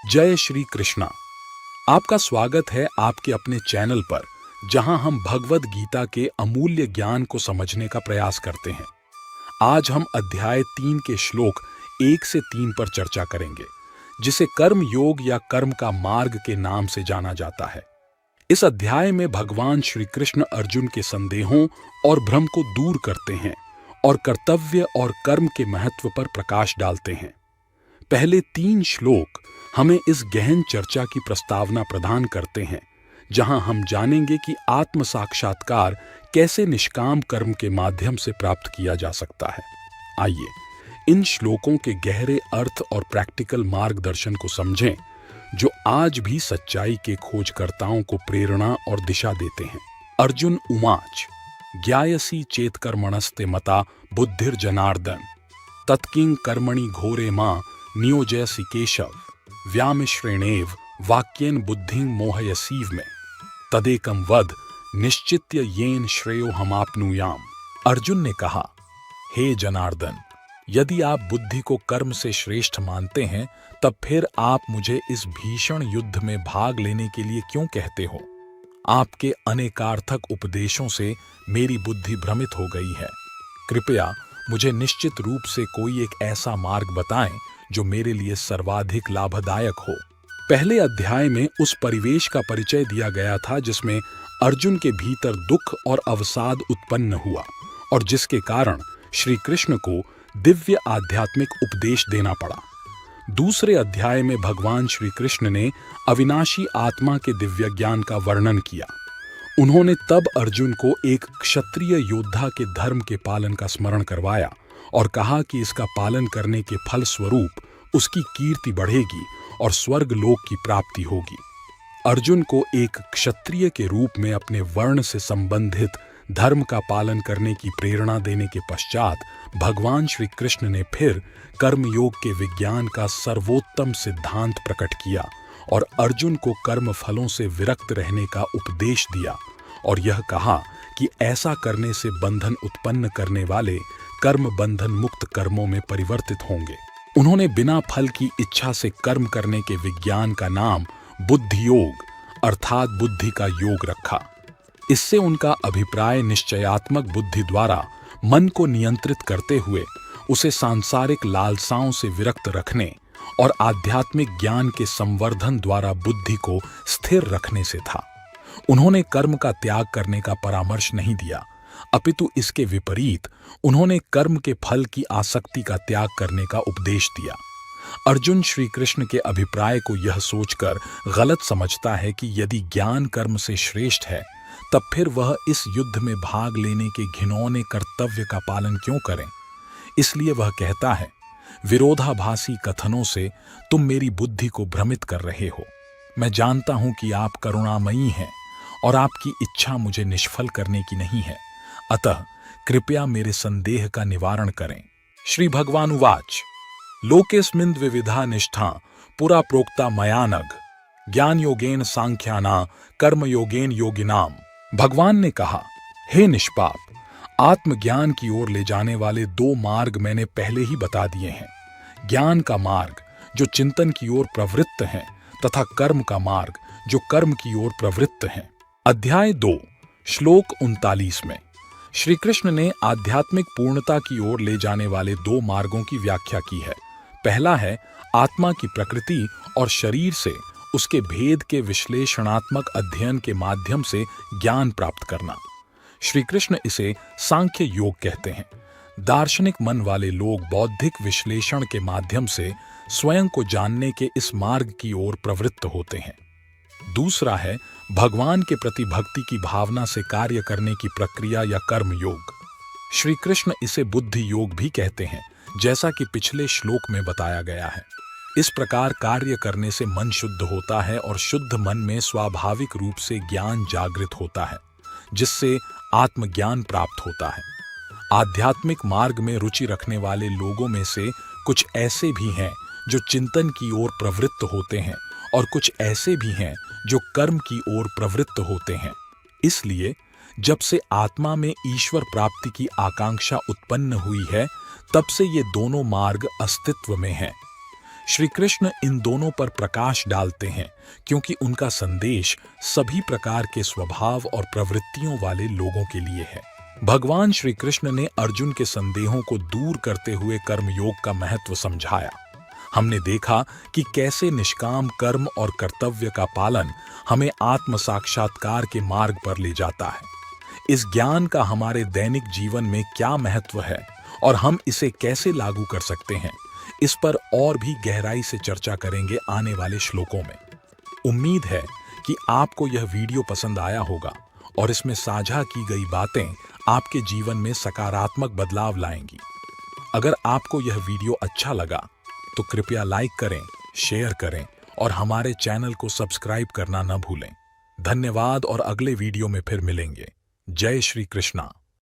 जय श्री कृष्णा। आपका स्वागत है आपके अपने चैनल पर, जहां हम भगवद गीता के अमूल्य ज्ञान को समझने का प्रयास करते हैं। आज हम अध्याय 3 के श्लोक 1 से 3 पर चर्चा करेंगे, जिसे कर्म योग या कर्म का मार्ग के नाम से जाना जाता है। इस अध्याय में भगवान श्री कृष्ण अर्जुन के संदेहों और भ्रम को दूर करते हैं और कर्तव्य और कर्म के महत्व पर प्रकाश डालते हैं। पहले 3 श्लोक हमें इस गहन चर्चा की प्रस्तावना प्रदान करते हैं, जहां हम जानेंगे कि आत्म साक्षात्कार कैसे निष्काम कर्म के माध्यम से प्राप्त किया जा सकता है। आइए इन श्लोकों के गहरे अर्थ और प्रैक्टिकल मार्गदर्शन को समझें, जो आज भी सच्चाई के खोजकर्ताओं को प्रेरणा और दिशा देते हैं। अर्जुन उवाच ज्ञायसी चेत्कर्मणस्ते मता बुद्धिर्जनार्दन तत्किं कर्मणि घोरे मां नियोजयसि केशव व्यामिश्रेणेव वाक्येन बुद्धिं मोहयसीव में तदेकं वद निश्चित्य येन श्रेयो हमाप्नुयाम। अर्जुन ने कहा, हे जनार्दन, यदि आप बुद्धि को कर्म से श्रेष्ठ मानते हैं, तब फिर आप मुझे इस भीषण युद्ध में भाग लेने के लिए क्यों कहते हो? आपके अनेकार्थक उपदेशों से मेरी बुद्धि भ्रमित हो गई है। कृपया मुझे निश्चित रूप से कोई एक ऐसा मार्ग बताएं जो मेरे लिए सर्वाधिक लाभदायक हो। पहले अध्याय में उस परिवेश का परिचय दिया गया था जिसमें अर्जुन के भीतर दुख और अवसाद उत्पन्न हुआ और जिसके कारण श्री कृष्ण को दिव्य आध्यात्मिक उपदेश देना पड़ा। दूसरे अध्याय में भगवान श्री कृष्ण ने अविनाशी आत्मा के दिव्य ज्ञान का वर्णन किया। उन्होंने तब अर्जुन को एक क्षत्रिय योद्धा के धर्म के पालन का स्मरण करवाया और कहा कि इसका पालन करने के फल स्वरूप उसकी कीर्ति बढ़ेगी और स्वर्ग लोक की प्राप्ति होगी। अर्जुन को एक क्षत्रिय के रूप में अपने वर्ण से संबंधित धर्म का पालन करने की प्रेरणा देने के पश्चात भगवान श्री कृष्ण ने फिर कर्मयोग के विज्ञान का सर्वोत्तम सिद्धांत प्रकट किया और अर्जुन को कर्म फलों से विरक्त रहने का उपदेश दिया और यह कहा कि ऐसा करने से बंधन उत्पन्न करने वाले कर्म बंधन मुक्त कर्मों में परिवर्तित होंगे। उन्होंने बिना फल की इच्छा से कर्म करने के विज्ञान का नाम बुद्धि योग अर्थात बुद्धि का योग रखा। इससे उनका अभिप्राय निश्चयात्मक बुद्धि द्वारा मन को नियंत्रित करते हुए उसे सांसारिक लालसाओं से विरक्त रखने और आध्यात्मिक ज्ञान के संवर्धन द्वारा बुद्धि को स्थिर रखने से था। उन्होंने कर्म का त्याग करने का परामर्श नहीं दिया, अपितु इसके विपरीत उन्होंने कर्म के फल की आसक्ति का त्याग करने का उपदेश दिया। अर्जुन श्री कृष्ण के अभिप्राय को यह सोचकर गलत समझता है कि यदि ज्ञान कर्म से श्रेष्ठ है, तब फिर वह इस युद्ध में भाग लेने के घिनौने कर्तव्य का पालन क्यों करें। इसलिए वह कहता है, विरोधाभासी कथनों से तुम मेरी बुद्धि को भ्रमित कर रहे हो। मैं जानता हूं कि आप करुणामयी हैं और आपकी इच्छा मुझे निष्फल करने की नहीं है, अतः कृपया मेरे संदेह का निवारण करें। श्री भगवान उवाच लोकेस्मिन् द्विविधा निष्ठा पुरा प्रोक्ता मया नघ ज्ञान योगेन सांख्याना कर्म योगेन योगिनाम। भगवान ने कहा, हे निष्पाप, आत्मज्ञान की ओर ले जाने वाले 2 मार्ग मैंने पहले ही बता दिए हैं। ज्ञान का मार्ग जो चिंतन की ओर प्रवृत्त है तथा कर्म का मार्ग जो कर्म की ओर प्रवृत्त है। अध्याय 2 श्लोक 39 में श्री कृष्ण ने आध्यात्मिक पूर्णता की ओर ले जाने वाले 2 मार्गों की व्याख्या की है। पहला है आत्मा की प्रकृति और शरीर से उसके भेद के विश्लेषणात्मक अध्ययन के माध्यम से ज्ञान प्राप्त करना। श्री कृष्ण इसे सांख्य योग कहते हैं। दार्शनिक मन वाले लोग बौद्धिक विश्लेषण के माध्यम से स्वयं को जानने के इस मार्ग की ओर प्रवृत्त होते हैं। दूसरा है भगवान के प्रति भक्ति की भावना से कार्य करने की प्रक्रिया या कर्म योग। श्री कृष्ण इसे बुद्धि योग भी कहते हैं, जैसा कि पिछले श्लोक में बताया गया है। इस प्रकार कार्य करने से मन शुद्ध होता है और शुद्ध मन में स्वाभाविक रूप से ज्ञान जागृत होता है, जिससे आत्मज्ञान प्राप्त होता है। आध्यात्मिक मार्ग में रुचि रखने वाले लोगों में से कुछ ऐसे भी हैं जो चिंतन की ओर प्रवृत्त होते हैं और कुछ ऐसे भी हैं जो कर्म की ओर प्रवृत्त होते हैं। इसलिए जब से आत्मा में ईश्वर प्राप्ति की आकांक्षा उत्पन्न हुई है, तब से ये दोनों मार्ग अस्तित्व में हैं। श्री कृष्ण इन दोनों पर प्रकाश डालते हैं क्योंकि उनका संदेश सभी प्रकार के स्वभाव और प्रवृत्तियों वाले लोगों के लिए है। भगवान श्री कृष्ण ने अर्जुन के संदेहों को दूर करते हुए कर्मयोग का महत्व समझाया। हमने देखा कि कैसे निष्काम कर्म और कर्तव्य का पालन हमें आत्म साक्षात्कार के मार्ग पर ले जाता है। इस ज्ञान का हमारे दैनिक जीवन में क्या महत्व है और हम इसे कैसे लागू कर सकते हैं, इस पर और भी गहराई से चर्चा करेंगे आने वाले श्लोकों में। उम्मीद है कि आपको यह वीडियो पसंद आया होगा और इसमें साझा की गई बातें आपके जीवन में सकारात्मक बदलाव लाएंगी। अगर आपको यह वीडियो अच्छा लगा तो कृपया लाइक करें, शेयर करें और हमारे चैनल को सब्सक्राइब करना न भूलें। धन्यवाद और अगले वीडियो में फिर मिलेंगे। जय श्री कृष्णा।